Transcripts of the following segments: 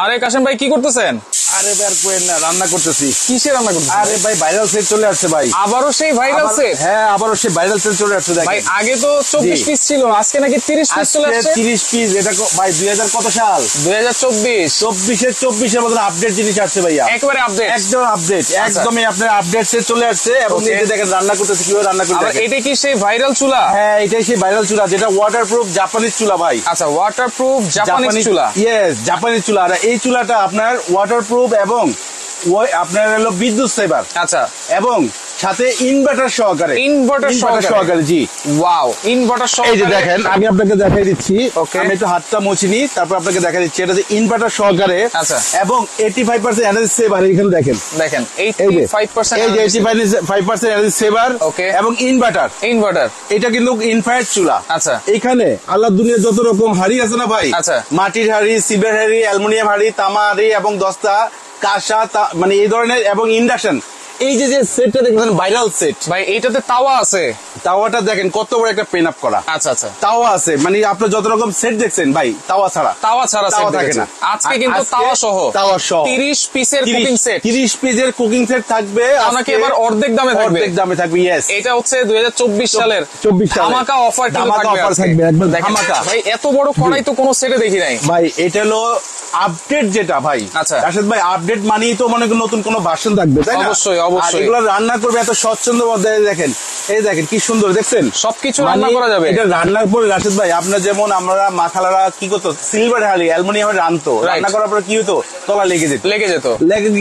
আরে কাশেম ভাই কি করতেছেন? আরে ভাই আর কোয়েন না, রান্না করতেছি। কিসের রান্না করতেছেন? আরে ভাই ভাইরাল সেট চলে আসছে ভাই। আবারও সেই ভাইরাল সেট? হ্যাঁ, আবারও সেই ভাইরাল সেট চলে আসছে। ভাই আগে তো 24 পিস ছিল, আজকে নাকি 30 পিস চলে আসছে। 30 পিস। এটা ভাই 2000 কত সাল? 2024। 24 এর মধ্যে আপডেট জিনিস আসছে ভাইয়া, একবারে আপডেট। একদম আপডেট, একদমই আপনার আপডেট সেট চলে আসছে। এবং এই যে দেখেন রান্না করতেছি, কিভাবে রান্না করতে আর এটা কি সেই ভাইরাল চুলা? হ্যাঁ, এটাই সেই ভাইরাল চুলা, যেটা ওয়াটারপ্রুফ জাপানিজ চুলা ভাই। আচ্ছা, ওয়াটারপ্রুফ জাপানিজ চুলা। ইয়েস, জাপানিজ চুলা। আর এই চুলাটা আপনার ওয়াটারপ্রুফ এবং আপনার হলো বিদ্যুৎ সেভার। আচ্ছা, এবং সাথে ইনভার্টার সহকারে। ইনভার্টার সহকারে, জি। ওয়াও, ইনভার্টার সহকারে। এই যে দেখেন, আমি আপনাকে দেখাই দিচ্ছি। Okay. আমি একটু হাতটা মুছিনি, তারপর আপনাকে দেখাই দিচ্ছি। এটা যে ইনভার্টার সহকারে। আচ্ছা। এবং 85% এনার্জি সেভার। এখানে দেখেন, দেখেন 85%। এই যে 85% এনার্জি সেভার। Okay. এবং ইনভার্টার। এটা কিন্তু ইনফ্রারেড চুলা। আচ্ছা। এখানে আল্লাহর দুনিয়ার যত রকম হাড়ি আছে না ভাই, আচ্ছা। মাটির হাড়ি, সিলভার হাড়ি, অ্যালুমিনিয়াম হাড়ি, তামা হাড়ি এবং দস্তা, কাঁসা, মানে এই ধরনের, এবং ইন্ডাকশন। এই যে সেটটা দেখছেন ভাইরাল সেট ভাই, এইটাতে তাওয়া আছে। তাওয়াটা দেখেন কত বড় একটা পেন আপ করা। আচ্ছা আচ্ছা, তাওয়া আছে। মানে আপনি যত রকম সেট দেখছেন ভাই, তাওয়া ছাড়া সেট থাকে না। আজকে কিন্তু তাওয়া সহ 30 পিসের কুকিং সেট। 30 পিসের কুকিং সেট থাকবে। আমাকে এবার অর্ধেক দামে থাকবে। ইয়েস, এটা হচ্ছে 2024 সালের ধামাকা অফার থাকবে একবার ধামাকা। ভাই এত বড় কড়াই তো কোনো সেটে দেখি নাই ভাই। এটা হলো আপডেট যেটা ভাই। আচ্ছা রাশেদ ভাই, আপডেট মানেই তো মনে করেন নতুন কোনো ভার্সন থাকবে, তাই না? অবশ্যই অবশ্যই। এগুলো রান্না করবে এত স্বচ্ছন্দ মধ্যে। দেখেন, এই দেখেন কি সুন্দর, দেখছেন? সবকিছু রান্না করা যাবে। এটা রান্নার পরে রাশেদ ভাই, আপনার যেমন আমরা মাখালারা কি করতো, সিলভার হাড়ি, অ্যালুমিনিয়ামে রান্নতো। রান্না করার পরে কি হতো, তলা লেগে যেত।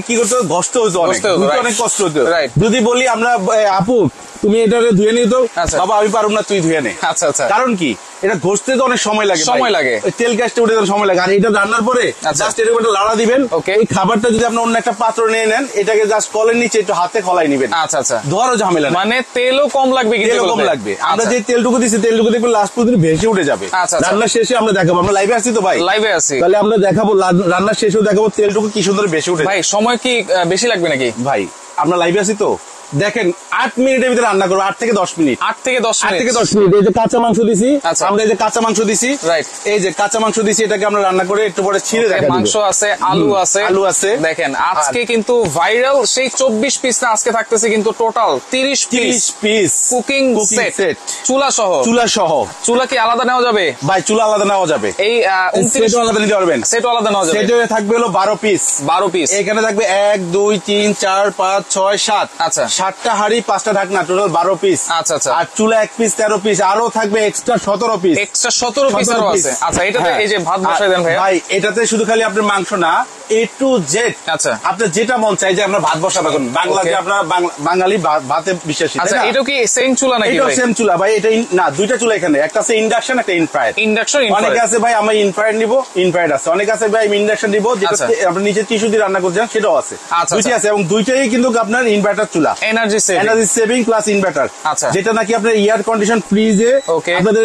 কি করতো, ঘষতে হতো, অনেক কষ্ট হতো। যদি বলি আমরা, আপু তুমি এটা ধুয়ে নিতো, বাবা আমি পারবো না, তুই ধুয়ে নে। আচ্ছা আচ্ছা। কারণ কি, এটা ঘষতে তো অনেক সময় লাগে, তেল গ্যাসটা উঠে সময় লাগে। আর এটা রান্নার পরে জাস্ট এরকম একটা লাড়া দিবেন। এই খাবারটা যদি আপনি অন্য একটা পাত্র নিয়ে নেন, এটাকে জাস্ট কলের নিচে একটু হাতে খলাই নিবেন। আচ্ছা আচ্ছা, ধরো ঝামেলা, মানে তেলও কম লাগবে। আমরা যে তেলটুকু দিচ্ছি, তেলটুকু দেখবো লাস্ট পর্যন্ত ভেসে উঠে যাবে। রান্নার শেষে আমরা দেখাবো, আমরা লাইভে আসছি তো ভাই, লাইভে আছি, তাহলে আমরা দেখাবো রান্নার শেষেও দেখাবো তেলটুকু কি সুন্দর ভেসে উঠে। ভাই সময় কি বেশি লাগবে নাকি? ভাই আমরা লাইভে আছি তো, দেখেন 8 মিনিটের ভিতরে রান্না করবো। 8 থেকে 10 মিনিট। 8 থেকে 10 মিনিট। এই যে কাঁচা মাংস দিছি, আমরা এই যে কাঁচা মাংস দিছি, এই যে কাঁচা মাংস দিছি, এটাকে আমরা রান্না করে একটু পরে ছিঁড়ে দেখাবো। মাংস আছে, আলু আছে। দেখেন আজকে কিন্তু ভাইরাল সেই 24 পিস না, আজকে থাকতেছে কিন্তু টোটাল 30 পিস কুকিং সেট, চুলা সহ। চুলা কি আলাদা নেওয়া যাবে? ভাই চুলা আলাদা নেওয়া যাবে। এই সেটও আলাদা নিতে পারবেন। সেটও আলাদা নেওয়া যাবে। সেটে থাকবে হলো 12 পিস। এখানে থাকবে 1 2 3 4 5 6 7। আচ্ছা, 7টা হাড়ি, 5টা ঢাকনা, টোটাল 12 পিস। আচ্ছা আচ্ছা। আর চুলা 1 পিস 13 পিস, আরো থাকবে এক্সট্রা 17 পিস। আরো আছে। আচ্ছা, এটাতে এই যে ভাত বসাই দেন ভাই, এটাতে শুধু খালি আপনার মাংস না, A to Z। আচ্ছা, আপনার যেটা মন চাই যে আমরা ভাত বসাবেন, বাংলা যে আপনারা বাঙালি ভাতে বিশ্বাসী। আচ্ছা, এটা কি সেম চুলা নাকি? এটা সেম চুলা ভাই। এটা না, দুইটা চুলা এখানে, একটা আছে ইন্ডাকশন, একটা ইনফ্রারেড। অনেকে আছে ভাই আমি ইনফ্রারেড নিব, ইনফ্রারেড আছে। অনেকে আছে ভাই আমি ইন্ডাকশন নিব, যেটা আপনি নিচে টিস্যু দিয়ে রান্না করছেন, সেটাও আছে। দুইটাই আছে, এবং দুইটাই কিন্তু আপনার ইনভার্টার চুলা, এনার্জি সেভিং প্লাস ইনভার্টার। আচ্ছা, যেটা নাকি আপনার এয়ার কন্ডিশন ফ্রিজে আপনাদের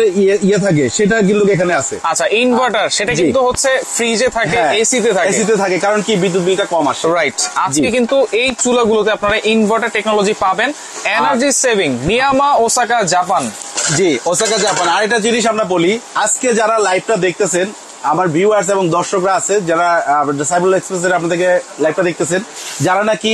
ইয়ে থাকে, সেটা কিন্তু এখানে আছে। আচ্ছা, ইনভার্টার সেটা কিন্তু হচ্ছে ফ্রিজে থাকে, এসিতে থাকে। কারণ কি, বিদ্যুৎ বিলটা কম আসে। রাইট। আজকে কিন্তু এই চুলাগুলোতে আপনারা ইনভার্টার টেকনোলজি পাবেন, এনার্জি সেভিং, নিয়ামা ওসাকা জাপান। জি, ওসাকা জাপান। আর একটা জিনিস আমরা বলি, আজকে যারা লাইভটা দেখতেছেন, আমার ভিউয়ার্স এবং দর্শকরা আছে যারা সাইবুল এক্সপ্রেসের আপনাদেরকে লাইভটা দেখতেছেন, যারা নাকি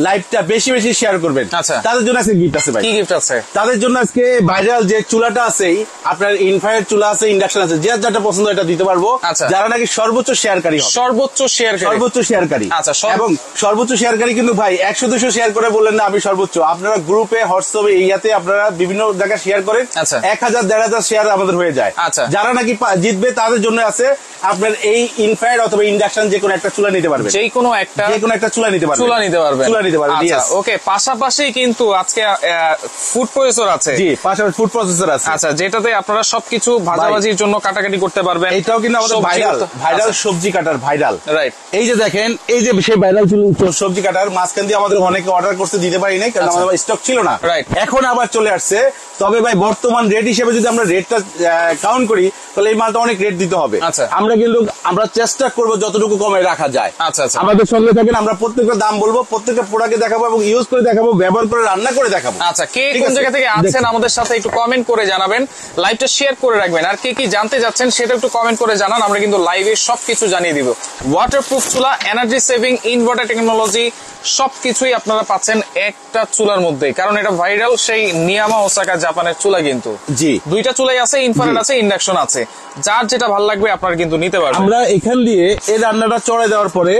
লাইভটা বেশি বেশি শেয়ার করবেন, তাদের জন্য আজকে গিফট আছে ভাই। কি গিফট আছে? তাদের জন্য আজকে ভাইরাল যে চুলাটা আছে, আপনার ইনফ্রারেড চুলা আছে, ইন্ডাকশন আছে, যে যেটা পছন্দ এটা দিতে পারবো। যারা নাকি সর্বোচ্চ শেয়ারকারী, সর্বোচ্চ শেয়ারকারী। আচ্ছা, এবং সর্বোচ্চ শেয়ারকারী কিন্তু ভাই 100-200 শেয়ার করে বললেন না আমি সর্বোচ্চ। আপনারা গ্রুপে, হোয়াটসঅ্যাপে, ইয়াতে আপনারা বিভিন্ন জায়গায় শেয়ার করেন, 1000-1500 শেয়ার আমাদের হয়ে যায়। যারা নাকি জিতবে তাদের জন্য আছে আপনার এই ইনফ্রারেড অথবা ইন্ডাকশন যে কোনো একটা চুলা নিতে পারবেন। যে কোনো একটা চুলা নিতে পারবেন। ওকে, পাশাপাশি কিন্তু আজকে ফুড প্রসেসর আছে। জি, পাশাপাশি ফুড প্রসেসর আছে। আচ্ছা, যেটাতে আপনারা সবকিছু ভাজাভাজির জন্য কাটাকাটি করতে পারবেন। এটাও কিন্তু আমাদের ভাইরাল সবজি কাটার ভাইরাল। রাইট। এই যে দেখেন, এই যে সেই ভাইরাল সবজি কাটার মাঝখান দিয়ে আমাদের অনেকে অর্ডার করতে দিতে পারি নাই, কারণ আমাদের স্টক ছিল না। রাইট। এখন আবার চলে আসছে। তবে ভাই বর্তমান রেট হিসেবে যদি আমরা রেটটা কাউন্ট করি, তাহলে এই মালটা অনেক রেট দিতে হবে। আমরা চেষ্টা করবো যতটুকু কমে রাখা যায়। আচ্ছা আচ্ছা, আমাদের সঙ্গে থাকেন, আমরা প্রত্যেকটা দাম বলবো, প্রত্যেকটা প্রোডাক্টে দেখাবো এবং ইউজ করে দেখাবো, ব্যবহার করে রান্না করে দেখাবো। আচ্ছা, কে কোন জায়গা থেকে আছেন আমাদের সাথে একটু কমেন্ট করে জানাবেন, লাইভটা শেয়ার করে রাখবেন, আর কে কি জানতে যাচ্ছেন সেটা একটু কমেন্ট করে জানান, আমরা কিন্তু লাইভে সবকিছু জানিয়ে দিব। ওয়াটারপ্রুফ চুলা, এনার্জি সেভিং, ইনভার্টার টেকনোলজি সবকিছুই আপনারা পাচ্ছেন একটা চুলার মধ্যে, কারণ এটা ভাইরাল সেই নিয়ামা ওসাকা জাপানের চুলা। কিন্তু জি, দুইটা চুলাই আছে, ইনফ্রারেড আছে, ইন্ডাকশন আছে, যার যেটা ভালো লাগবে আপনারা কিন্তু নিতে পারবেন। আমরা এখান দিয়ে এই রান্নাটা চড়াই দেওয়ার পরে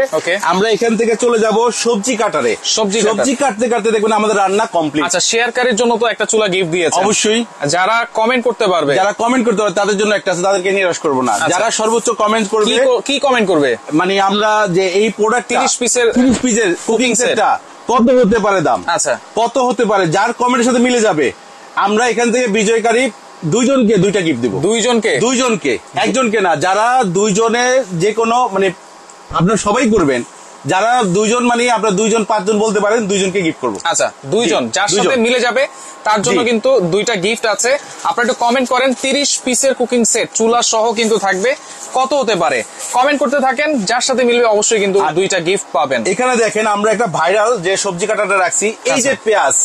আমরা এখান থেকে চলে যাব সবজি কাটারে। সবজি কাটতে কাটতে দেখবেন আমাদের রান্না কমপ্লিট। আচ্ছা, শেয়ারকারীর জন্য তো একটা চুলা গিফট দিয়েছে, অবশ্যই যারা কমেন্ট করতে পারবে, তাদের জন্য একটা আছে, তাদেরকে নিরাশ করবো না। যারা সর্বোচ্চ কমেন্ট করবে, কি কমেন্ট করবে, মানে আমরা যে এই প্রোডাক্ট 30 পিসের কুকিং সেটটা কত হতে পারে দাম, আচ্ছা কত হতে পারে, যার কমেন্টের সাথে মিলে যাবে, আমরা এখান থেকে বিজয়কারী দুইজনকে দুইটা গিফট দিব। দুইজনকে একজনকে না, যারা দুইজনে যে কোনো মানে আপনারা সবাই করবেন, যারা দুইজন মানে আপনারা 2 জন 5 জন বলতে পারেন, দুইজনকে গিফট করবো। আচ্ছা, দুইজন যার সাথে মিলে যাবে তার জন্য কিন্তু দুইটা গিফট আছে। আপনারা একটু কমেন্ট করেন, 30 পিসের কুকিং সেট চুলা সহ কিন্তু থাকবে, কত হতে পারে কমেন্ট করতে থাকেন, যার সাথে মিলবে অবশ্যই কিন্তু দুইটা গিফট পাবেন। এখানে দেখেন আমরা একটা ভাইরাল যে সবজি কাটাটা রাখছি, এই যে পেঁয়াজ,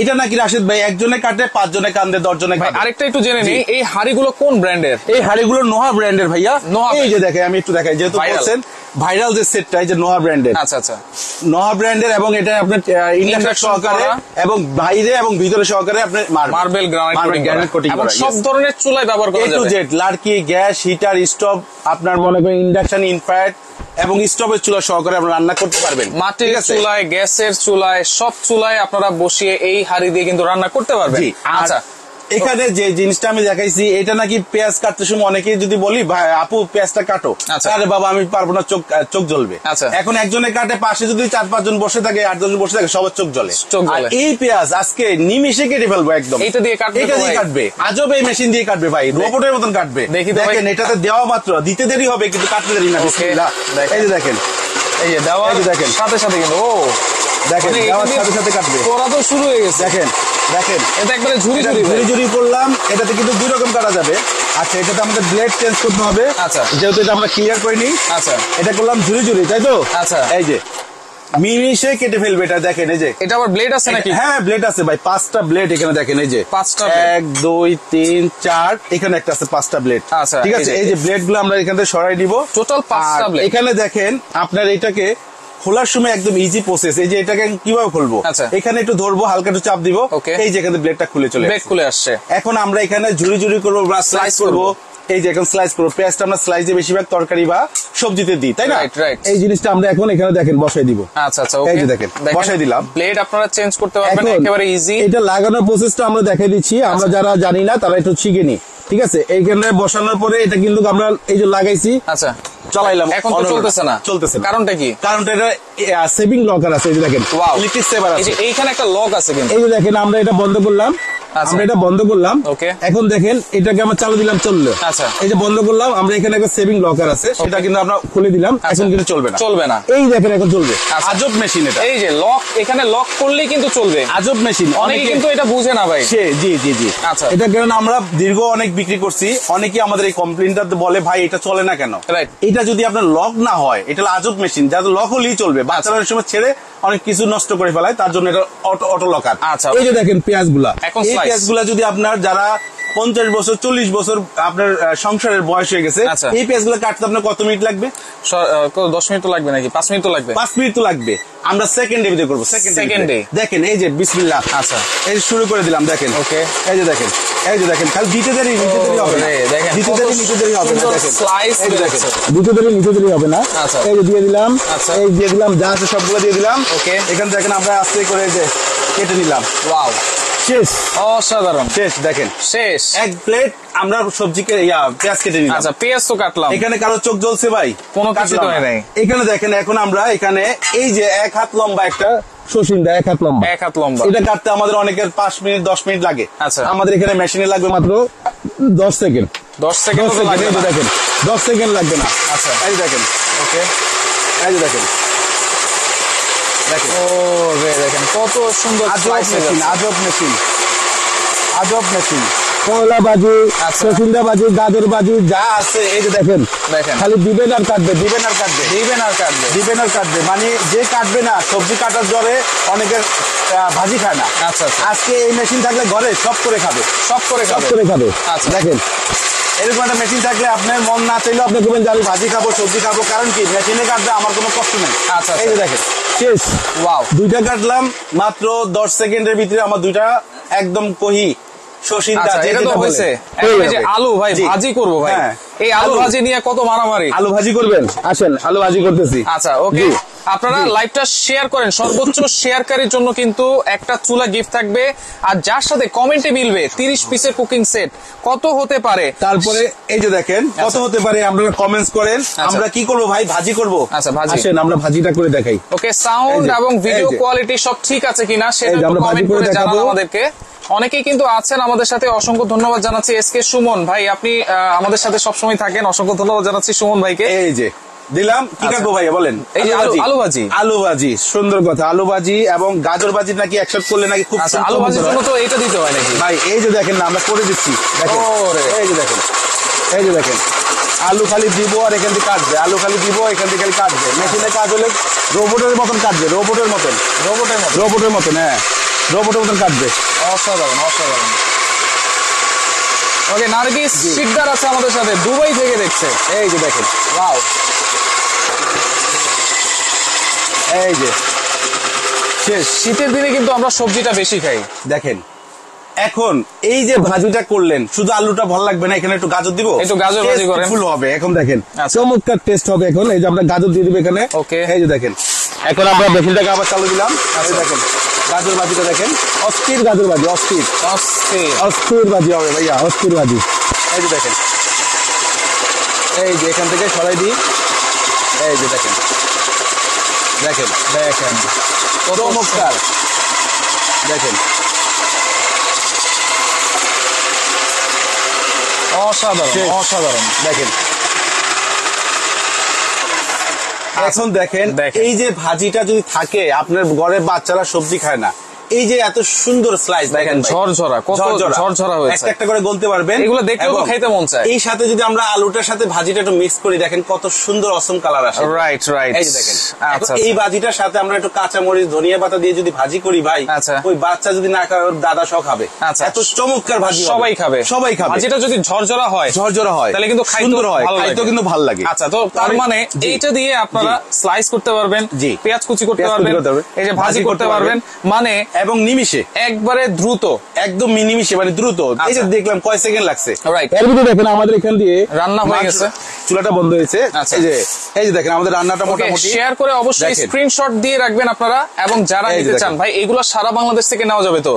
এটা নাকি রাশেদ ভাই একজনে কাটে, 5 জনে কান্দে, 10 জনে কাটে। আরেকটা একটু জেনে নেই, এই হাড়িগুলো কোন ব্র্যান্ডের? এই হাড়িগুলো নোহা ব্র্যান্ডের ভাইয়া। এই যে দেখেন, আমি একটু দেখাই, যেহেতু বলছেন ভাইরাল যে সেটটা, এই যে নোহা ব্র্যান্ডের। আচ্ছা আচ্ছা, নোহা ব্র্যান্ডের, এবং এটা আপনার ইন্ডাকশন সহকারে এবং বাইরে এবং ভিতরে সহকারে আপনার মার্বেল গ্রানাইট কোটিং করা, সব ধরনের চুলায় ব্যবহার করা যাবে। A to Z, লাড়কি, গ্যাস, হিটার, স্টোভ, আপনার মনে করেন ইন্ডাকশন, ইনফ্রারেড এবং স্টোভের চুলা সহকারে আপনারা রান্না করতে পারবেন। মাটির চুলায়, গ্যাসের চুলায়, সব চুলায় আপনারা বসিয়ে এই হাড়ি দিয়ে কিন্তু রান্না করতে পারবেন। আচ্ছা, এখানে যে জিনিসটা আমি দেখাইছি, এটা নাকি পেঁয়াজ কাটতে সময় অনেকেই যদি বলি ভাই আপু পেঁয়াজটা কাটো, আরে বাবা আমি পারবো না, চোখ জ্বলবে। এখন একজনে কাটে, পাশে যদি 4-5 জন বসে থাকে, 8-10 জন বসে থাকে, সবার চোখ জ্বলে। আর এই পেঁয়াজ আজকে নিমিষে কেটে ফেলবো, একদম এটা দিয়ে কাটবে, আজব এই মেশিন দিয়ে কাটবে ভাই, রোবটের মতন কাটবে। দেখেন এটাতে দেওয়া মাত্র, দিতে দেরি হবে কিন্তু কাটতে দেরি না। বিসমিল্লাহ, এই যে দেখেন, এই যে দেওয়া দেখেন সাথে সাথে কিন্তু দেখেন দেওয়ার সাথে সাথে কাটবে, করা তো শুরু হয়ে গেছে। দেখেন এটা একবারে ঝুরি করলাম। এটাতে কিন্তু 2 রকম কাটা যাবে। আচ্ছা, এটাতে আমাদের ব্লেড চেঞ্জ করতে হবে। আচ্ছা, যেহেতু এটা আমরা ক্লিয়ার করিনি। আচ্ছা, এটা করলাম ঝুরি, তাই তো? আচ্ছা, এই যে মিনিশে কেটে ফেলবে এটা। দেখেন এই যে, এটা আবার ব্লেড আছে নাকি? হ্যাঁ, ব্লেড আছে ভাই, 5টা ব্লেড এখানে। দেখেন এই যে 5টা, 1 2 3 4, এখানে একটা আছে 5টা ব্লেড। আচ্ছা, ঠিক আছে, এই যে ব্লেড গুলো আমরা এখান থেকে সরাই দিব, টোটাল 5টা ব্লেড। এখানে দেখেন আপনার এটাকে খোলার সময় একদম ইজি প্রসেস। এই যে এটাকে কিভাবে খুলবো, এখানে একটু ধরবো, হালকা একটু চাপ দিব, এই যে এখানে ব্লেডটা খুলে আসছে। এখন আমরা এখানে ঝুরি করবো বা স্লাইস করবো। এই যে এখন স্লাইস করবো, পেঁয়াজটা আমরা স্লাইসে বেশিরভাগ তরকারি বা সবজিতে দিই, তাই না? এই জিনিসটা আমরা এখন এখানে দেখেন বসাই দিব। আচ্ছা, এই যে দেখেন বসাই দিলাম। ব্লেড আপনারা চেঞ্জ করতে পারবেন, একেবারে ইজি। এটা লাগানোর প্রসেসটা আমরা দেখাই দিচ্ছি, আমরা যারা জানি না তারা একটু শিখে নি। ঠিক আছে, এইখানে বসানোর পরে এটা কিন্তু আমরা এই যে লাগাইছি। আচ্ছা, চালাইলাম, এখন তো চলতেছে না। কারণটা কি? কারণটা এটা সেভিং লকার আছে, এই যে দেখেন ইলেকট্রিক সেভার আছে। এইখানে একটা লক আছে কিন্তু, এই যে দেখেন আমরা এটা বন্ধ করলাম, এখন দেখেন এটাকে আমরা চালু দিলাম, চললো। আচ্ছা, এই যে বন্ধ করলাম আমরা, এখানে একটা সেভিং লকার আছে, সেটা কিন্তু আমরা খুলে দিলাম, এখন কিন্তু চলবে না। এই দেখেন এখন চলবে। আজব মেশিন এটা। এই যে লক, এখানে লক করলেই কিন্তু চলবে। আজব মেশিন, অনেকে কিন্তু এটা বুঝে না ভাই। জি। আচ্ছা, এটা কারণ আমরা দীর্ঘ অনেক বিক্রি করছি, অনেকে আমাদের এই কমপ্লেইনটা বলে ভাই এটা চলে না কেন। এটা যদি আপনার লক না হয়, এটা আজব মেশিন, যাতে লক হলেই চলবে। বাচ্চারা অনেক সময় ছেড়ে অনেক কিছু নষ্ট করে ফেলায়, তার জন্য এটা অটো লকার। আচ্ছা, এই যে দেখেন পেঁয়াজগুলা, এই পেঁয়াজগুলা যদি আপনার যারা 50 বছর 40 বছর আপনার সংসারের বয়স হয়ে গেছে, এই পেঁয়াজগুলো কাটতে আপনার কত মিনিট লাগবে? 10 মিনিট তো লাগবে নাকি? 5 মিনিট তো লাগবে। 5 মিনিট তো লাগবে। আমরা সেকেন্ডে ভিডিও করবো, সেকেন্ডে। দেখেন এই যে বিসমিল্লাহ। আচ্ছা, এই শুরু করে দিলাম। দেখেন ওকে, এই যে দেখেন খালি দিতে দেরি হবে না, দিতে দেরি হবে না। দেখেন স্লাইস, এই দেখেন দিতে দেরি হবে না। আচ্ছা, এই যে দিয়ে দিলাম, এই দিয়ে দিলাম, যা আছে সবগুলো দিয়ে দিলাম। ওকে, এখানে দেখেন আমরা আস্তে করে যে কেটে নিলাম। ওয়াও, শেষ, অসাধারণ, শেষ। দেখেন শেষ, এক প্লেট আমরা সবজিকে পেঁয়াজ কেটে নিলাম। আচ্ছা, পেঁয়াজ তো কাটলাম। এখানে কারো চোখ জ্বলছে ভাই? কোনো কিছু তো নাই। এখানে দেখেন, এখন আমরা এখানে এই যে 1 হাত লম্বা একটা শসিন্দা, 1 হাত লম্বা, এটা কাটতে আমাদের অনেকের 5 মিনিট 10 মিনিট লাগে। আচ্ছা, আমাদের এখানে মেশিনে লাগবে মাত্র 10 সেকেন্ড। 10 সেকেন্ড দেখেন, 10 সেকেন্ড লাগবে না। আচ্ছা, এই দেখেন, ওকে, এই যে দেখেন কত সুন্দর। আজব মেশিন। করলা ভাজি, সচিন্দা ভাজি, গাজর ভাজি যা আছে এই যে দেখেন খালি দিবেন আর কাটবে, দিবেন আর কাটবে, দিবেন আর কাটবে, দিবেন আর কাটবে। মানে যে কাটবে না সবজি কাটার জ্বরে অনেকের ভাজি খায় না। আচ্ছা, আজকে এই মেশিন থাকলে ঘরে সব করে খাবে, সব করে খাবে। আচ্ছা দেখেন এরকম একটা মেশিন থাকলে আপনার মন না চাইলেও আপনি বলবেন যে আমি ভাজি খাবো, সবজি খাবো। কারণ কি মেশিনে কাটবে আমার কোনো কষ্ট নেই। আচ্ছা এই যে দেখেন শেষ। ওয়াও, দুইটা কাটলাম মাত্র 10 সেকেন্ডের ভিতরে আমার দুইটা একদম কহি আলু ভাই ভাজি করবো ভাই। এই আলু ভাজি নিয়ে কত মারামারি। আলু ভাজি করবেন, আসেন আলু ভাজি করতেছি। আচ্ছা ওকে, আপনারা লাইভটা শেয়ার করেন, সর্বোচ্চ শেয়ারকারীর জন্য কিন্তু একটা চুলা গিফট থাকবে। আর যার সাথে কমেন্টে মিলবে 30 পিসের কুকিং সেট কত হতে পারে। তারপরে এই যে দেখেন কত হতে পারে, আপনারা কমেন্টস করেন। আমরা কি করবো ভাই, ভাজি করবো। আচ্ছা ভাজি, আসেন আমরা ভাজিটা করে দেখাই। ওকে, সাউন্ড এবং ভিডিও কোয়ালিটি সব ঠিক আছে কিনা সেটা কমেন্ট করে জানান আমাদেরকে। অনেকেই কিন্তু আছেন আমাদের সাথে, অসংখ্য ধন্যবাদ জানাচ্ছি। এসকে সুমন ভাই, আপনি আমাদের সাথে সবসময় থাকেন, অসংখ্য ধন্যবাদ জানাচ্ছি সুমন ভাইকে। এই যে দিলাম, কি কাটবো ভাইয়া বলেন? এই যে আলু ভাজি, আলু ভাজি সুন্দর কথা। আলু ভাজি এবং গাজর ভাজি নাকি একসাথে করলে নাকি খুব। আলু ভাজির জন্য তো এটা দিতে হয় নাকি ভাই? এই যে দেখেন না, আমরা করে দিচ্ছি, এই যে দেখেন, এই যে দেখেন আলু খালি দিব আর এখান থেকে কাটবে, আলু খালি দিব এখান থেকে খালি কাটবে। মেশিনে কাজ হলে রোবটের মতন কাটবে, রোবটের মতন, রোবটের মতন, হ্যাঁ রোবটের মতন কাটবে। অসাধারণ অসাধারণ। ওকে, নার্গিস শিকদার আছে আমাদের সাথে, দুবাই থেকে দেখছে। এই যে দেখেন, ওয়াও, এই যে শেষ। শীতের দিনে কিন্তু আমরা সবজিটা বেশি খাই। দেখেন এখন এই যে ভাজিটা করলেন, শুধু আলুটা ভালো লাগবে না, এখানে একটু গাজর দিব, একটু গাজর ভাজি করেন, ফুল হবে। এখন দেখেন চমৎকার টেস্ট হবে। এখন এই যে আমরা গাজর দিয়ে দিব এখানে। ওকে, এই যে দেখেন এখন আমরা মেশিনটাকে আবার চালু দিলাম। দেখেন গাজর ভাজিটা দেখেন, অস্থির গাজর ভাজি, অস্থির অস্থির ভাজি হবে ভাইয়া, অস্থির ভাজি। এই যে দেখেন, এই যে এখান থেকে সরাই দিই। এই যে দেখেন দেখেন দেখেন চমৎকার, দেখেন অসাধারণ অসাধারণ। দেখেন এখন দেখেন এই যে ভাজিটা যদি থাকে, আপনার ঘরের বাচ্চারা সবজি খায় না, এই যে এত সুন্দর স্লাইস দেখেন, ঝরঝরা, কত ঝরঝরা হয়েছে, একটা একটা করে গলতে পারবেন। এগুলো দেখলেও তো খেতে মন চায়। এই সাথে যদি আমরা আলুটার সাথে ভাজিটা একটু মিক্স করি, দেখেন কত সুন্দর অসম কালার আসে। রাইট রাইট, এই যে দেখেন এই ভাজিটার সাথে আমরা একটু কাঁচা মরিচ, ধনিয়া পাতা দিয়ে যদি ভাজি করি ভাই, ওই বাচ্চা যদি না খায় ওর দাদা সহ খাবে। এত চমৎকার ভাজি, সবাই খাবে, সবাই খাবে। ভাজিটা যদি ঝরঝরা হয়, তাহলে কিন্তু সুন্দর হয়, খাইতেও কিন্তু ভালো লাগে। আচ্ছা, তো তার মানে এইটা দিয়ে আপনারা স্লাইস করতে পারবেন, পেঁয়াজ কুচি করতে পারবেন, এই যে ভাজি করতে পারবেন, মানে এবং নিমিষে একবারে দ্রুত, একদম মিনিমিশে, মানে দ্রুত। এই যে দেখলাম কয় সেকেন্ড লাগছে। এর ভিতরে দেখেন আমাদের এখান দিয়ে রান্না হয়ে গেছে, চুলাটা বন্ধ হয়েছে। এই যে দেখেন আমাদের রান্নাটা মোটামুটি। শেয়ার করে অবশ্যই স্ক্রিনশট দিয়ে রাখবেন আপনারা। এবং যারা নিতে চান ভাই, এগুলো সারা বাংলাদেশ থেকে নেওয়া যাবে তো?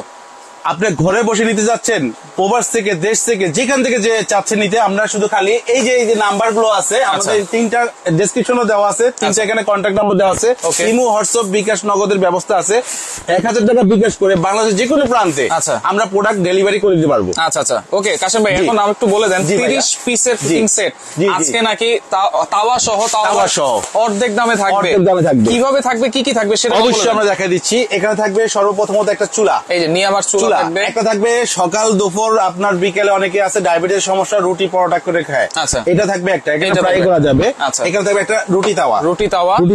আপনি ঘরে বসে নিতে যাচ্ছেন, প্রবাস থেকে, দেশ থেকে, যেখান থেকে যে চাচ্ছেন নিতে, আমরা শুধু খালি এই যে নাম্বার গুলো আছে আমাদের তিনটা ডেসক্রিপশনও দেওয়া আছে, তিনটা এখানে কন্ট্যাক্ট নাম্বার দেওয়া আছে, ইমো, হোয়াটসঅ্যাপ, বিকাশ, নগদের ব্যবস্থা আছে। 1000 টাকা বিকাশ করে বাংলাদেশের যে কোনো প্রান্তে আমরা প্রোডাক্ট ডেলিভারি করে দিতে পারবো। আচ্ছা আচ্ছা, ওকে কাশেম ভাই, এখন আমি একটু বলে দেন 30 পিসের কুকিং সেট আজকে নাকি তাওয়া সহ অর্ধেক দামে থাকবে। কিভাবে থাকবে, কি কি থাকবে সেটা অবশ্যই আমরা দেখাই দিচ্ছি। এখানে থাকবে সর্বপ্রথমত একটা চুলা, এই যে নিয়ে আমার চুলা একটা থাকবে। সকাল দুপুর আপনার বিকেলে অনেকে আছে ডায়াবেটিস সমস্যা, রুটি পরোটা করে খায়, এটা থাকবে একটা, এটা ফ্রাই করা যাবে। এখানে থাকবে একটা রুটি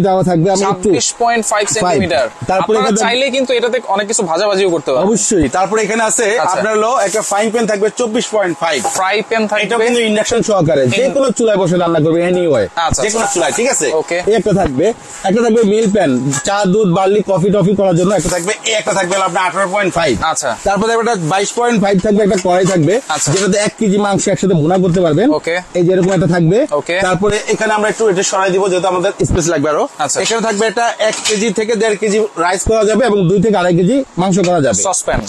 তাওয়া থাকবে 26.5 সেন্টিমিটার। তারপরে চাইলে কিন্তু এটাতে অনেক কিছু ভাজাভাজিও করতে পারবে অবশ্যই। তারপরে এখানে আছে আপনার হলো একটা ফ্রাই প্যান থাকবে 24.5 ফ্রাই প্যান থাকবে, এটা কিন্তু ইন্ডাকশন সহকারে যে কোনো চুলায় বসে রান্না করবে এনিওয়ে, যে কোনো চুলায়, ঠিক আছে। এই একটা থাকবে মিল প্যান, চা, দুধ, বার্লি, কফি টফি করার জন্য একটা থাকবে। এই একটা থাকবে আপনার 18.5। আচ্ছা, তারপরে একটা 22.5 থাকবে, একটা কড়াই থাকবে যেটাতে 1 কেজি মাংস একসাথে ভুনা করতে পারবেন। এই যে এরকম একটা থাকবে। তারপরে এখানে আমরা একটু এটা সরাই দিব যেহেতু আমাদের স্পেস লাগবে আরো। এখানে থাকবে একটা 1 কেজি থেকে 1.5 কেজি রাইস করা যাবে এবং 2 থেকে 2.5 কেজি মাংস করা যাবে,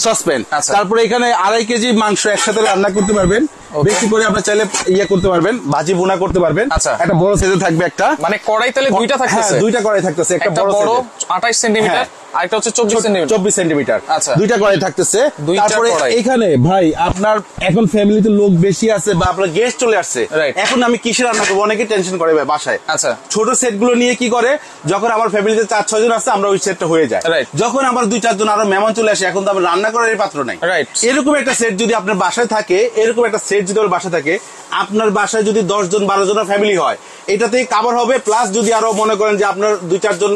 সসপ্যান। তারপরে এখানে 2.5 কেজি মাংস একসাথে রান্না করতে পারবেন, বেশি করে আপনার চাইলে ইয়ে করতে পারবেন, ভাজি ভুনা করতে পারবেন। একটা বড় সাইজে থাকবে একটা, মানে কড়াই তাহলে দুইটা থাকতেছে, দুইটা কড়াই থাকতেছে, একটা বড় 28 সেন্টিমিটার আরেকটা হচ্ছে 24 সেন্টিমিটার। আচ্ছা, দুইটা কড়াই থাকতেছে। তারপরে এখানে ভাই আপনার এখন ফ্যামিলিতে লোক বেশি আছে বা আপনার গেস্ট চলে আসছে, এখন আমি কিসে রান্না করবো অনেকে টেনশন করে ভাই বাসায়। আচ্ছা, ছোট সেট গুলো নিয়ে কি করে, যখন আমার ফ্যামিলিতে 4-6 জন আছে আমরা ওই সেটটা হয়ে যায়। যখন আমার 2-4 জন আরো মেহমান চলে আসে, এখন তো আমার রান্না করার পাত্র নাই। এরকম একটা সেট যদি আপনার বাসায় থাকে, এরকম একটা সেট যদি আমার বাসায় থাকে, আপনার বাসায় যদি 10 জন 12 জনের ফ্যামিলি হয়, এটাতেই কভার হবে। প্লাস যদি আরো মনে করেন যে আপনার 2-4 জন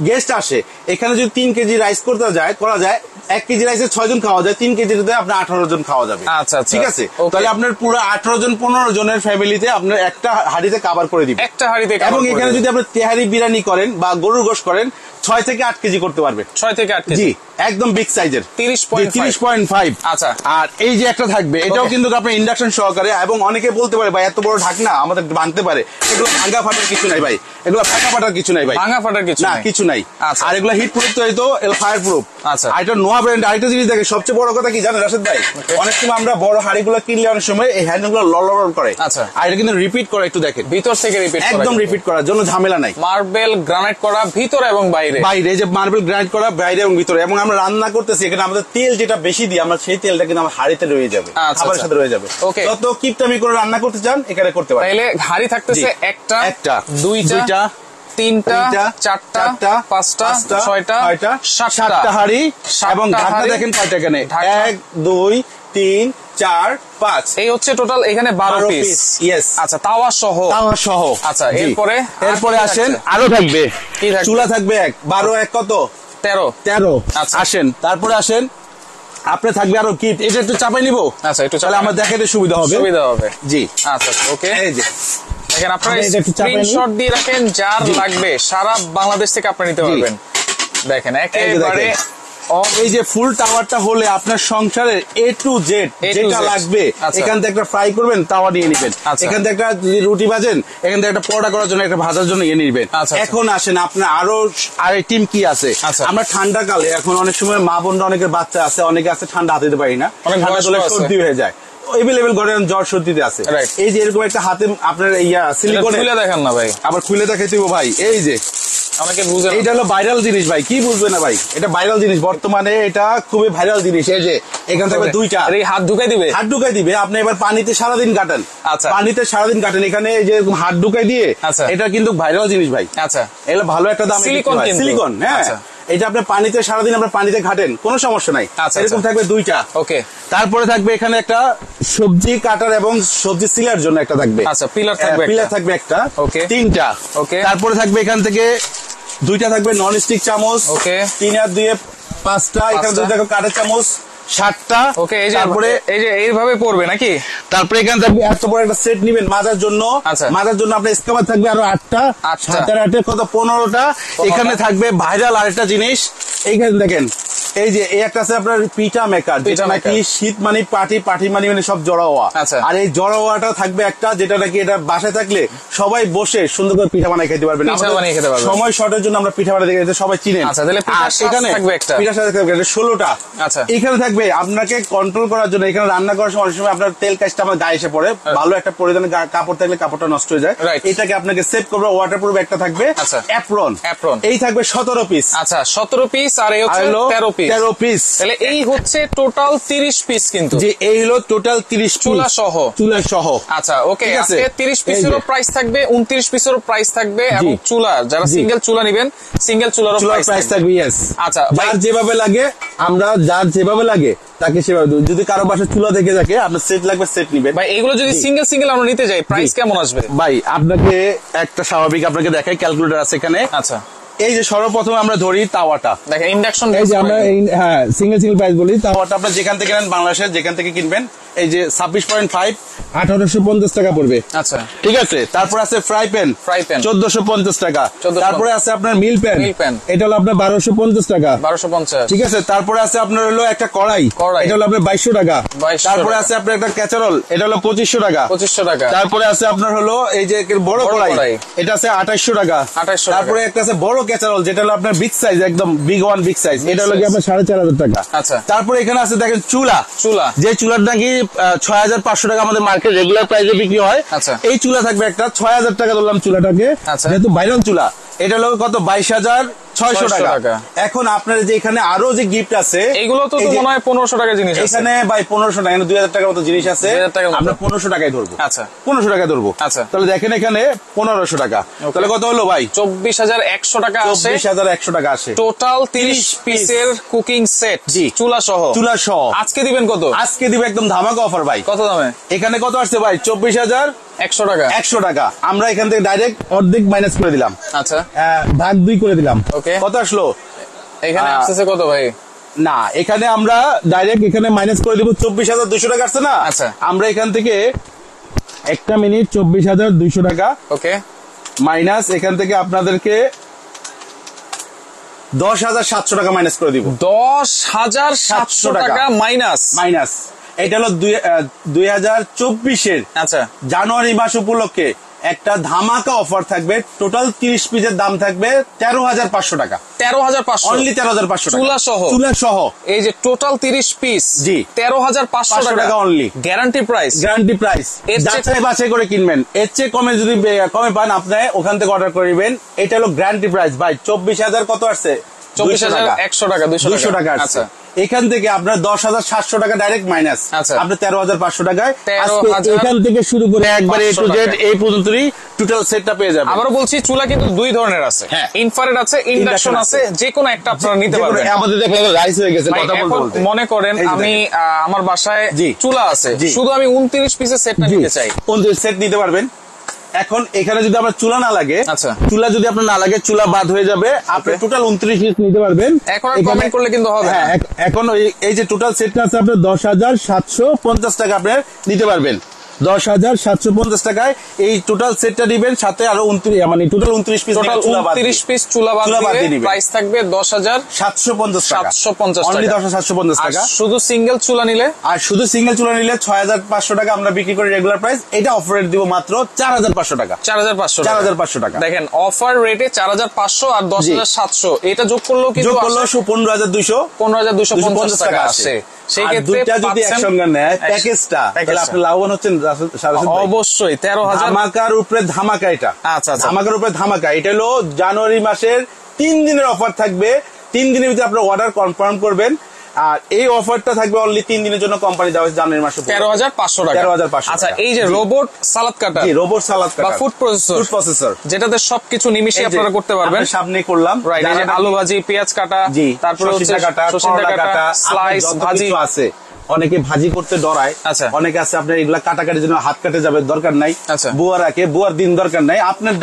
গেস্ট আসে, এখানে যদি 3 কেজি রাইস করা যায় 1 কেজি রাইসে 6 জন খাওয়া যায়, 3 কেজিতে আপনার 18 জন খাওয়া যাবে। আচ্ছা, ঠিক আছে। তাহলে আপনার পুরো 18 জন 15 জনের ফ্যামিলিতে আপনার একটা হাঁড়িতে কভার করে দিবেন, একটা হাঁড়িতে। এবং এখানে যদি আপনি তেহারি বিরিয়ানি করেন বা গরুর গোশত করেন, 6 থেকে 8 কেজি করতে পারবে। 6 থেকে 8 কেজি, জি, একদম বিগ সাইজের 30.5। আচ্ছা, আর এই যে একটা থাকবে, এটাও কিন্তু আপনার ইন্ডাকশন সহকারে। এবং অনেকে বলতে পারে ভাই এত বড় ঢাকনা আমাদের ভাঙতে পারে, এগুলো ভাঙা ফাটার কিছু নাই ভাই, এগুলো ফাটা ফাটার কিছু নাই ভাই, ভাঙা ফাটার কিছু না, কিছু নাই। আর এগুলো হিট প্রুফ তো, হয়তো ফায়ার প্রুফ। আচ্ছা, আর এটা নোয়া ব্র্যান্ড। আরেকটা জিনিস দেখে সবচেয়ে বড় কথা কি জানেন রাশেদ ভাই, অনেক সময় আমরা বড় হাঁড়িগুলো কিনলে অনেক সময় এই হ্যান্ডেলগুলো লড়লড় করে। আচ্ছা, আর এটা কিন্তু রিপিট করে, একটু দেখেন ভিতর থেকে রিপিট, একদম রিপিট করার জন্য ঝামেলা নাই। মার্বেল গ্রানাইট করা ভিতরে এবং বাইরে, যে মার্বেল গ্রাইন্ড করা বাইরে এবং ভিতরে। এবং আমরা রান্না করতেছি এখানে আমাদের তেল যেটা বেশি দিই আমরা, সেই তেলটা কিন্তু আমার হাঁড়িতে রয়ে যাবে, খাবারের সাথে রয়ে যাবে। যত কিপটামি করে রান্না করতে চান এখানে করতে পারেন। তাহলে হাঁড়ি থাকতেছে একটা, দুইটা, 3টা, 4টা, 5টা, 6টা, 7টা হাঁড়ি। এবং ঢাকনা দেখেন কয়টা এখানে, 1 2 3 4 5, এই হচ্ছে টোটাল এখানে 12 পিস। ইয়েস, আচ্ছা, তাওয়া সহ। আচ্ছা, এরপরে আসেন, আরো থাকবে, চুলা থাকবে 12 1 কত 13। আসেন, তারপরে আসেন আপনি থাকবে আরো কিট, এটা একটু চাপাই নিব। আচ্ছা, একটু তাহলে আমার দেখাতে সুবিধা হবে। জি, আচ্ছা, ওকে। এই যে দেখেন, আপনারা স্ক্রিনশট দিয়ে রাখেন, যার লাগবে সারা বাংলাদেশ থেকে আপনি নিতে পারবেন। দেখেন একেবারে এই যে ফুল টাওয়ারটা হলে আপনার সংসারের A to Z যেটা লাগবে, এখান থেকে একটা ফ্রাই করবেন, তাওয়া নিয়ে নিবেন, এখান থেকে একটা রুটি ভাজেন, এখান থেকে একটা পরোটা করার জন্য, একটা ভাজার জন্য নিয়ে নিবেন। এখন আসেন আপনার আরো টিম কি আছে। আমরা ঠান্ডা কালে এখন অনেক সময় মা বোনরা, অনেকের বাচ্চা আছে, অনেকে আছে ঠান্ডা হাতে দিতে পারি না, ঠান্ডা জলে সর্দি হয়ে যায়, এভেলেবেল ঘরে জ্বর সর্দিতে আছে। এই যে এরকম একটা হাতে আপনার সিলিকন, খুলে দেখেন না ভাই, আবার খুলে দেখাই দিব ভাই। এই যে অনেকে বুঝে, এটা হলো ভাইরাল জিনিস ভাই, কি বুঝবে না ভাই, এটা ভাইরাল জিনিস, বর্তমানে এটা খুবই ভাইরাল জিনিস। এই যে এখান থেকে 2টা হাত ঢুকাই দিবে, আপনি এবার পানিতে সারাদিন কাটেন। আচ্ছা, পানিতে সারাদিন কাটেন, এখানে এই যে হাত ঢুকাই দিয়ে, এটা কিন্তু ভাইরাল জিনিস ভাই। আচ্ছা, এগুলো ভালো একটা দাম, সিলিকন। হ্যাঁ, এটা আপনি পানিতে সারাদিন আপনার পানিতে ঘাটেন, কোনো সমস্যা নাই। এরকম থাকবে 2টা। ওকে, তারপরে থাকবে এখানে একটা সবজি কাটার এবং সবজি সিলার জন্য একটা থাকবে। আচ্ছা, পিলার থাকবে একটা। ওকে, 3টা। ওকে, তারপরে থাকবে এখান থেকে 2টা থাকবে নন স্টিক চামচ। ওকে, 3 আর 2 5টা, এখানে 2 দেখো কাঠের চামচ 7টা। ওকে, তারপরে এই যে এইভাবে পড়বে নাকি। তারপরে এখানে থাকবে এত বড় একটা সেট নিবেন মাজার জন্য। মাজার জন্য আপনার স্কাবার থাকবে আরো 8টা, 7 আর 8 কত 15টা। এখানে থাকবে ভাইরাল আরেকটা জিনিস, এইখানে দেখেন এই যে এই একটা আছে আপনার পিঠা মেকার, যেটা নাকি শীত মানে পাটি মানে সব জড়া হওয়া। আর এই জড়া হওয়াটা থাকবে একটা, যেটা নাকি এটা বাসায় থাকলে সবাই বসে সুন্দর করে পিঠা বানাই খেতে পারবেন। সময় শর্টের জন্য আমরা পিঠা বানাই দেখে সবাই চিনেন। এখানে পিঠা সাথে থাকবে 16টা। এখানে থাকবে আপনাকে কন্ট্রোল করার জন্য, এখানে রান্না করার সময় অনেক সময় আপনার তেল কাজটা আমার গায়ে এসে পড়ে, ভালো একটা পরিধানে কাপড় থাকলে কাপড়টা নষ্ট হয়ে যায়, এটাকে আপনাকে সেভ করবে। ওয়াটার প্রুফ একটা থাকবে, অ্যাপ্রন এই থাকবে 17 পিস। আচ্ছা, 17 পিস, আর এই হচ্ছে 13 পিস। তাহলে এই হচ্ছে টোটাল 30 পিস কিন্তু। জি, এই হলো টোটাল 30 চুলা সহ। আচ্ছা, ওকে, আজকে 30 পিসেরও প্রাইস থাকবে, 29 পিসেরও প্রাইস থাকবে, এবং চুলা যারা সিঙ্গেল চুলা নেবেন, সিঙ্গেল চুলারও প্রাইস থাকবে। ইয়েস, আচ্ছা, যার যেভাবে লাগে, আমরা যার যেভাবে লাগে তাকে সেভাবে। যদি কারো বাসায় চুলা থেকে থাকে, আপনার সেট লাগবে, সেট নিবেন ভাই। এগুলো যদি সিঙ্গেল আমরা নিতে যাই, প্রাইস কেমন আসবে ভাই? আপনাকে একটা স্বাভাবিক আপনাকে দেখাই, ক্যালকুলেটর আছে এখানে। আচ্ছা, এই যে সর্বপ্রথম আমরা ধরি তাওয়াটা, দেখেন ইন্ডাকশন, এই যে আমরা হ্যাঁ সিঙ্গেল প্রাইস বলি। তাওয়াটা আপনার যেখান থেকে নেন, বাংলাদেশের যেখান থেকে কিনবেন, এই যে 26.5 1850 টাকা পড়বে। আচ্ছা, ঠিক আছে। তারপর আছে ফ্রাই প্যান 1450 টাকা। তারপরে আছে আপনার মিল প্যান, এটা হলো আপনার 1250 টাকা। 1250, ঠিক আছে। তারপরে আছে আপনার হলো একটা কড়াই, এটা হলো আপনার 2200 টাকা। তারপরে আছে আপনার একটা ক্যাচারল, এটা হলো 2500 টাকা। তারপরে আছে আপনার হলো এই যে বড় কড়াই, এটা আছে 2800 টাকা। তারপরে একটা আছে বড় ক্যাচারল, যেটা হলো আপনার বিগ সাইজ, একদম বিগ সাইজ, এটা হলো আপনার 4500 টাকা। আচ্ছা, তারপরে এখানে আছে দেখেন চুলা, যে চুলার নাকি 6500 টাকা আমাদের মার্কেট রেগুলার প্রাইসে বিক্রি হয়। আচ্ছা, এই চুলা থাকবে একটা 6000 টাকা ধরলাম চুলাটাকে, যেহেতু ভাইরাল চুলা। এটা হলো কত 22,000 600 টাকা। এখন আপনার যে এখানে আরো যে গিফট আছে এগুলো তো মনে হয় 1500 টাকা জিনিস আছে এখানে ভাই। 1500 টাকা, 2000 টাকার মতো জিনিস আছে। আমরা 1500 টাকায় ধরবো। আচ্ছা 1500 টাকায় ধরবো। আচ্ছা তাহলে দেখেন এখানে 1500 টাকা। তাহলে কত হলো ভাই? 24100 টাকা আসে। 24100 টাকা আসে। টোটাল 30 পিসের কুকিং সেট। জি, চুলা সহ। চুলা সহ। আজকে দিবেন কত? আজকে দিব একদম ধামাকা অফার ভাই। কত দামে? এখানে কত আসছে ভাই? 24100 টাকা। 100 টাকা। আমরা এখান থেকে ডাইরেক্ট অর্ধেক মাইনাস করে দিলাম। আচ্ছা, ভাগ 2 করে দিলাম। ওকে, কত আসলো এখানে? আসছে কত ভাই? না, এখানে আমরা ডাইরেক্ট এখানে মাইনাস করে দিব 24200 টাকা আসছে না। আচ্ছা, আমরা এখান থেকে একটা মিনিট 24200 টাকা ওকে মাইনাস এখান থেকে আপনাদেরকে 10700 টাকা মাইনাস করে দিব। 10700 টাকা মাইনাস। এটা হলো 2024-এর আচ্ছা জানুয়ারি মাস উপলক্ষে একটা ধামাকা অফার থাকবে। টোটাল 30 পিসের দাম থাকবে 13500 টাকা। 13500 অনলি 13500 টাকা চুলা সহ। চুলা সহ এই যে টোটাল 30 পিস। জি, 13500 টাকা অনলি। Guarantee price. যাচাই বাছাই করে কিনবেন। এর চেয়ে কমে যদি কমে পান আপনি ওখান থেকে অর্ডার করবেন। এটা হলো গ্যারান্টি প্রাইস ভাই। 24000 কত আসছে? 24100 টাকা। 200 টাকা। আচ্ছা, এখান থেকে আপনার 10700 টাকা ডাইরেক্ট মাইনাস। আচ্ছা, আপনার 13500 টাকায় 13000 এখান থেকে শুরু করে একবার এ টু জেড এই পর্যন্তই টোটাল সেটটা পেয়ে যাবেন। আবারও বলছি, চুলা কিন্তু দুই ধরনের আছে। ইনফ্রারেড আছে, ইন্ডাকশন আছে। যে কোনো একটা আপনারা নিতে পারবেন। আমাদের দেখলে রাইস হয়ে গেছে কথা বলতে। মনে করেন আমি আমার বাসায় চুলা আছে, শুধু আমি 29 পিসের সেটটা নিতে চাই। 29 সেট নিতে পারবেন। এখন এখানে যদি আপনার চুলা না লাগে, আচ্ছা, চুলা যদি আপনার না লাগে, চুলা বাদ হয়ে যাবে। আপনি টোটাল 29 পিস নিতে পারবেন। এখন কমেন্ট করলে কিন্তু হবে। হ্যাঁ, এখন এই যে টোটাল সেটটা আছে আপনার 10750 টাকা আপনি নিতে পারবেন। 10750 টাকায় এই টোটাল সেটটা দিবেন। সাথে আরো 29 মানে টোটাল 29 পিস চুলা বাদ দিয়ে প্রাইস থাকবে 10750 টাকা। 750 অনলি 10750 টাকা। শুধু সিঙ্গেল চুলা নিলে 6500 টাকা আমরা বিক্রি করি রেগুলার প্রাইস। এটা অফার রেট দিব মাত্র 4500 টাকা। 4500 টাকা। দেখেন অফার রেটে 4500 আর 10700 এটা যোগ করলেও কিন্তু 15250 টাকা আসে। সেই ক্ষেত্রে যদি একসঙ্গে নেয় প্যাকেজটা, তাহলে আপনি লাভবান হচ্ছেন অবশ্যই। 13000 ধামাকার উপরে ধামাকা। এটা আচ্ছা, ধামাকার উপরে ধামাকা। এটা হলো জানুয়ারি মাসের 3 দিনের অফার থাকবে। 3 দিনের ভিতরে আপনার অর্ডার কনফার্ম করবেন। আর এই অফারটা থাকবে অনলি 3 দিনের জন্য। কোম্পানি দেওয়া হয়েছে জানুয়ারি মাসে 13500 টাকা। 13500। আচ্ছা, এই যে রোবট সালাদ কাটার, রোবট সালাদ কাটার বা ফুড প্রসেসর, যেটাতে সবকিছু নিমিশে আপনারা করতে পারবেন। সামনে করলাম আলু ভাজি, পেঁয়াজ কাটা, তারপরে সরিষা কাটা, স্লাইস ভাজি আছে। অনেকে ভাজি করতে ডরায়। আচ্ছা, অনেকে আছে আপনার এগুলা কাটাকাটির জন্য হাত কাটে যাবে, দরকার নাই। আচ্ছা, বুয়া রাখে, বুয়ার দিন দরকার নাই।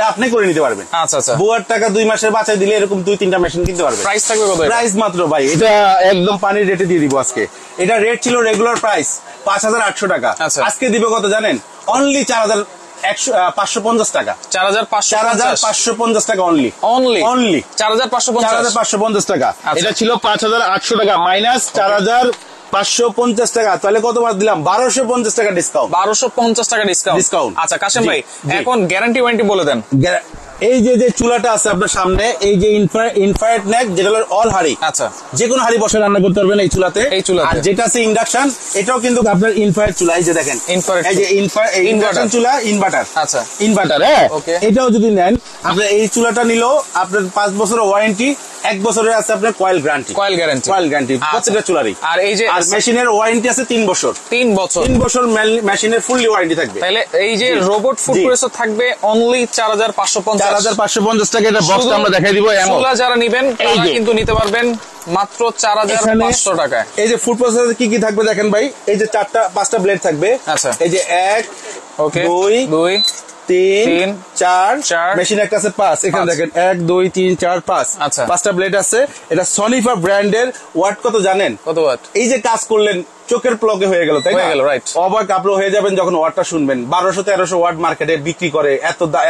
আপনি করে নিতে পারবেন। আচ্ছা আচ্ছা, বুয়ার টাকা 2 মাসের বাঁচাই দিলে এরকম 2-3টা মেশিন কিনতে পারবেন। প্রাইস থাকবে কত? প্রাইস মাত্র ভাই এটা একদম পানির রেটে দিয়ে দিব আজকে। এটা রেট ছিল রেগুলার প্রাইস 5800 টাকা। আজকে দিব কত জানেন? অনলি 4550 টাকা। 4550 টাকা অনলি 4550 টাকা। এটা ছিল 5800 টাকা মাইনাস 4550 টাকা। তাহলে কত বার দিলাম? 1250 টাকা ডিসকাউন্ট। 1250 টাকা ডিসকাউন্ট। আচ্ছা কাশেম ভাই, এখন গ্যারান্টি ওয়ারেন্টি বলে দেন। এই যে চুলাটা আছে আপনার সামনে, এই যে ইনফ্রারেড নেক, যেটা হলো অল হাড়ি। আচ্ছা, যে কোনো হাড়ি বসে রান্না করতে পারবেন এই চুলাতে। আর যেটা আছে ইন্ডাকশন, এটাও কিন্তু আপনার ইনফ্রারেড চুলা। এই যে দেখেন, এই যে ইনভার্টার চুলা, ইনভার্টার। আচ্ছা, ইনভার্টার। হ্যাঁ, এটাও যদি নেন আপনার এই চুলাটা নিলেও আপনার 5 বছরের ওয়ারেন্টি, 1 বছরের আছে আপনার কয়েল গ্যারান্টি প্রত্যেকটা চুলারই। আর এই যে মেশিনের ওয়ারেন্টি আছে 3 বছর। 3 বছর মেশিনের ফুললি ওয়ারেন্টি থাকবে। তাহলে এই যে রোবট ফুড প্রসেসর থাকবে অনলি 4550 টাকা। এটা বক্সটা আমরা দেখাই দিব। চুলা যারা নেবেন তারা কিন্তু নিতে পারবেন মাত্র 4500 টাকায়। এই যে ফুড প্রসেসরে কি কি থাকবে দেখেন ভাই। এই যে 4-5টা ব্লেড থাকবে। আচ্ছা, এই যে 1 2 3 4 মেশিন একটা আছে 5। এখানে দেখেন 1 2 3 4 5। আচ্ছা, 5টা ব্লেড আছে। এটা সনিফা ব্র্যান্ডের। ওয়াট কত জানেন? কত ওয়াট? এই যে কাজ করলেন চোখের প্লগে হয়ে গেল, তাই না? রাইট। অবাক আপনারা হয়ে যাবেন যখন ওয়াটটা শুনবেন। 1200-1300 ওয়াট মার্কেটে বিক্রি করে।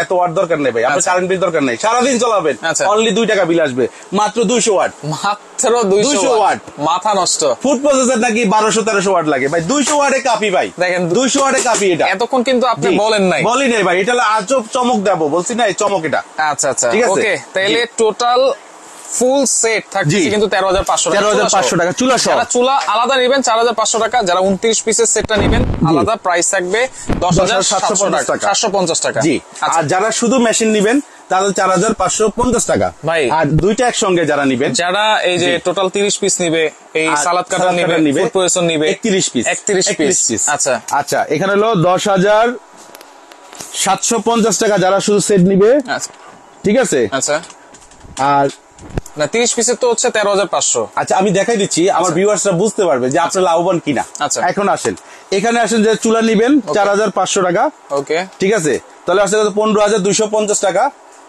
এত ওয়াট দরকার নেই ভাই। আপনার কারেন্ট বিল দরকার নেই, সারাদিন চালাবেন। অনলি 2 টাকা বিল আসবে। মাত্র 200 ওয়াট। মাত্র 200 ওয়াট। মাথা নষ্ট। ফুড প্রসেসর নাকি 1200-1300 ওয়াট লাগে ভাই। 200 ওয়াটে কাপি ভাই। দেখেন 200 ওয়াটে কাপি। এটা এতক্ষণ কিন্তু আপনি বলি নাই ভাই। এটা হলো আজব চমক দেবো বলছি না, এই চমক এটা। আচ্ছা আচ্ছা, ঠিক আছে। ওকে, তাহলে টোটাল ফুল সেট থাকছে কিন্তু 13,500 টাকা। 13,500 টাকা চুলা সহ। যারা চুলা আলাদা নেবেন 4,500 টাকা, যারা 29 পিসের সেটটা নেবেন আলাদা প্রাইস থাকবে 10,750 টাকা, 750 টাকা। জি, আর যারা শুধু মেশিন নেবেন তাহলে 4,550 টাকা ভাই। আর দুইটা একসঙ্গে যারা নেবেন, যারা এই যে টোটাল 30 পিস নিবে, এই সালাদ কাটার নিবে, ফুড প্রসেসর নিবে 31 পিস। 31 পিস। আচ্ছা আচ্ছা, এখানে হলো 10,750 টাকা যারা শুধু সেট নিবে, ঠিক আছে। আচ্ছা, আর না 30 পিসের তো হচ্ছে 13,500। আচ্ছা, আমি দেখাই দিচ্ছি, আমার ভিউয়ার্সরা বুঝতে পারবে যে আপনার লাভবান কিনা। আচ্ছা, এখন আসেন, এখানে আসেন যে চুলা নিবেন 4,500 টাকা, ওকে, ঠিক আছে। তাহলে আসলে 15,250 টাকা।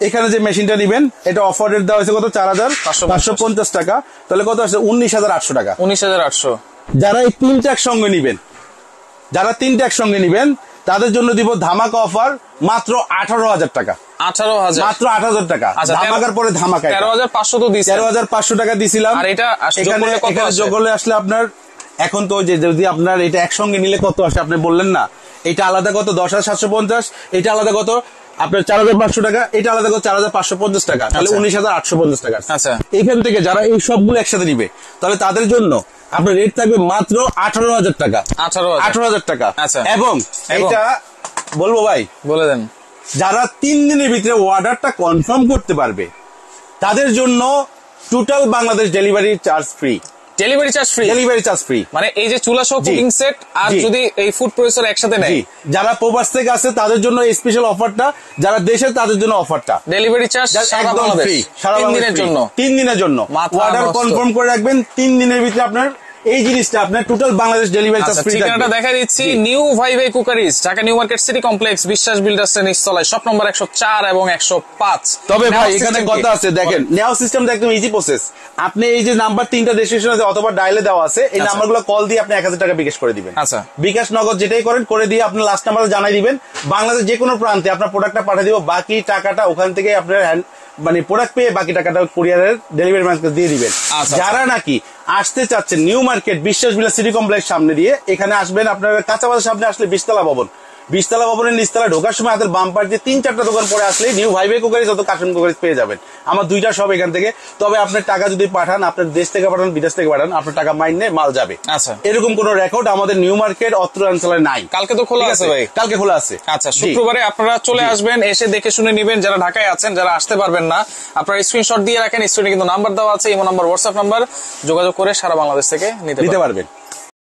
এখানে যে মেশিনটা নিবেন এটা অফার রেট দেওয়া হয়েছে কত, 4,550 টাকা। তাহলে কত আসছে, 19,800 টাকা। 19,800। যারা এই তিনটা একসঙ্গে নিবেন, তাদের জন্য দিব ধামাকা অফার মাত্র 18,000 টাকা। 18,000 মাত্র 8,000 টাকা। ধামাকার পরে ধামাকা। 13,500 তো দিয়েছি, 13,500 টাকা দিছিলাম। আর এটা এখানে যোগ করলে আসলে আপনার এখন তো যে যদি আপনার এটা একসঙ্গে নিলে কত আসে আপনি বললেন না, এটা আলাদা কত 10,750, এটা আলাদা কত আপনার 4,500 টাকা, এটা আলাদা কত 4,550 টাকা, তাহলে 19,850 টাকা। আচ্ছা, এখান থেকে যারা এই সবগুলো একসাথে নিবে তাহলে তাদের জন্য আপনার রেট থাকবে মাত্র 18,000 টাকা। 18,000 টাকা। আচ্ছা, এবং এটা বলবো ভাই, বলে দেন, যারা 3 দিনের ভিতরে অর্ডারটা কনফার্ম করতে পারবে তাদের জন্য total Bangladesh delivery charge free. Delivery charge free মানে এই যে চুলা সহ কুকিং সেট আর যদি এই ফুড প্রসেসর একসাথে নেয়, যারা প্রবাস থেকে আছে তাদের জন্য এই স্পেশাল অফারটা, যারা দেশে তাদের জন্য অফারটা, ডেলিভারি চার্জ একদম ফ্রি, সারা 3 দিনের জন্য। 3 দিনের জন্য অর্ডার কনফার্ম করে রাখবেন, 3 দিনের ভিতরে আপনার এই জিনিসটা আপনার total Bangladesh delivery charge free. ঠিকানাটা দেখাই দিচ্ছি, new Bhai Bhai cookeries, Dhaka new market city complex, Biswas builders এর নিচতলায়, শপ নম্বর 104 এবং 105। তবে ভাই এখানে কথা আছে, দেখেন নেওয়া সিস্টেমটা একদম ইজি প্রসেস। আপনি এই যে নাম্বার 3টা ডেসক্রিপশনে আছে অথবা ডায়ালে দেওয়া আছে, এই নাম্বারগুলো কল দিয়ে আপনি 1,000 টাকা বিকাশ করে দিবেন। আচ্ছা, বিকাশ নগদ যেটাই করেন করে দিয়ে আপনার লাস্ট নাম্বার জানাই দিবেন, বাংলাদেশ যে কোনো প্রান্তে আপনার প্রোডাক্টটা পাঠিয়ে দিব, বাকি টাকাটা ওখান থেকে আপনার মানে প্রোডাক্ট পেয়ে বাকি টাকাটা কুরিয়ারের ডেলিভারি ম্যানকে দিয়ে দিবেন। যারা নাকি আসতে চাচ্ছেন নিউ মার্কেট বিশ্বাস বিলাস সিটি কমপ্লেক্স সামনে দিয়ে, এখানে আসবেন, আপনার কাঁচা বাজার সামনে আসলে 20তলা ভবন, 20তলা ভবনের নিচতলা ঢোকার সময় হাতের বাম পাশ দিয়ে 3-4টা দোকান পরে আসলে নিউ ভাইভাই কুকারিজ অত কাশিম কুকারিজ পেয়ে যাবেন। আমার 2টা সব এখান থেকে। তবে আপনার টাকা যদি পাঠান, আপনার দেশ থেকে পাঠান, বিদেশ থেকে পাঠান, আপনার টাকা মাইনে মাল যাবে। আচ্ছা, এরকম কোন রেকর্ড আমাদের নিউ মার্কেট অত্র অঞ্চলে নাই। কালকে তো খোলা আছে ভাই, কালকে খোলা আছে। আচ্ছা, শুক্রবারে আপনারা চলে আসবেন, এসে দেখে শুনে নিবেন। যারা ঢাকায় আছেন, যারা আসতে পারবেন না, আপনারা স্ক্রিনশট দিয়ে রাখেন, স্ক্রিনে কিন্তু নাম্বার দেওয়া আছে, ইমো নাম্বার, হোয়াটসঅ্যাপ নাম্বার, যোগাযোগ করে সারা বাংলাদেশ থেকে নিতে পারবেন।